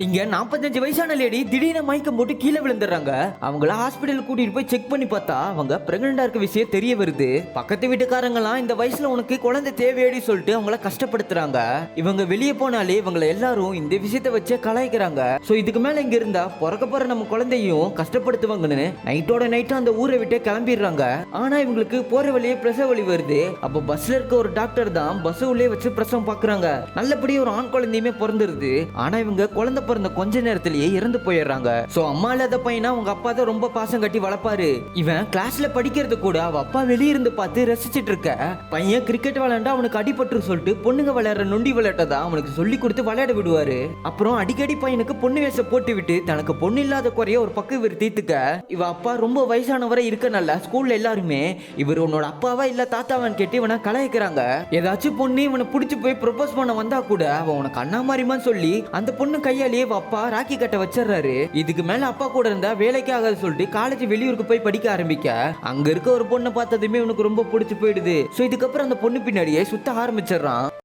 இங்க 45 வயசான லேடி திடீர்னு மயக்கம் போட்டு கீழே விழுந்துடுறாங்க. அவங்கள ஹாஸ்பிடல் கூட்டிட்டு போய் செக் பண்ணி பார்த்தா அவங்க பிரெக்னண்டா இருக்க விஷயம் தெரிய வருது. பக்கத்து வீட்டுக்காரங்களாம் இந்த வயசுல உனக்கு குழந்தை தேவையடி சொல்லிட்டு அவங்கள கஷ்டப்படுத்துறாங்க. இவங்க வெளியே போனாலே இவங்களை எல்லாரும் இந்த விஷயத்த வச்சு கலாய்க்கிறாங்க. சோ இதுக்கு மேல இங்க இருந்தா பிறக்க போற நம்ம குழந்தையும் கஷ்டப்படுத்துவாங்கன்னு நைட்டோட நைட்டா அந்த ஊரை விட்டு கிளம்பிடுறாங்க. ஆனா இவங்களுக்கு போற வழியே பிரசவ வலி வருது. அப்ப பஸ்ல இருக்க ஒரு டாக்டர் தான் பஸ் உள்ளே வச்சு பிரசவம் பாக்குறாங்க. நல்லபடியா ஒரு ஆண் குழந்தையுமே பிறந்துருது. ஆனா இவங்க குழந்தை பிறந்த கொஞ்ச நேரத்திலேயே இறந்து போயிடுறாங்க. சோ அம்மா இல்லாத பையனா அவங்க அப்பா தான் ரொம்ப பாசம் கட்டி வளர்ப்பாரு. இவன் கிளாஸ்ல படிக்கிறது கூட அவ அப்பா வெளியே இருந்து பார்த்து ரசிச்சிட்டு இருக்க. பையன் கிரிக்கெட் விளையாண்டா அவனுக்கு அடிபட்டு சொல்லிட்டு பொண்ணுங்க விளையாடுற நொண்டி விளையாட்டை தான் அவனுக்கு சொல்லி கொடுத்து விளையாட விடுவாரு. அப்புறம் அடிக்கடி பையனுக்கு பொண்ணு வேஷம் போட்டு விட்டு தனக்கு பொண்ணு இல்லாத குறைய ஒரு பக்கம் இவர் தீர்த்துக்க. இவ அப்பா ரொம்ப வயசானவரை இருக்கனால ஸ்கூல்ல எல்லாருமே இவர் உன்னோட அப்பாவா இல்ல தாத்தாவான்னு கேட்டு இவனை கலாய்க்கிறாங்க. ஏதாச்சும் பொண்ணு இவனை பிடிச்சி போய் ப்ரொபோஸ் பண்ண வந்தா கூட அவன் உனக்கு அண்ணா மாதிரிமான்னு சொல்லி அந்த பொண்ணு கையாலேயே அப்பா ராக்கி கட்ட வச்சிடறாரு. இதுக்கு மேல அப்பா கூட இருந்தா வேலைக்கு ஆகாது சொல்லிட்டு காலேஜ் வெளியூருக்கு போய் படிக்க ஆரம்பிக்க அங்க இருக்க ஒரு பொண்ணை பார்த்ததுமே உனக்கு ரொம்ப பிடிச்சு போயிடுது. சோ இதுக்கப்புறம் அந்த பொண்ணு பின்னாடியே சுத்த ஆரம்பிச்சிடறான்.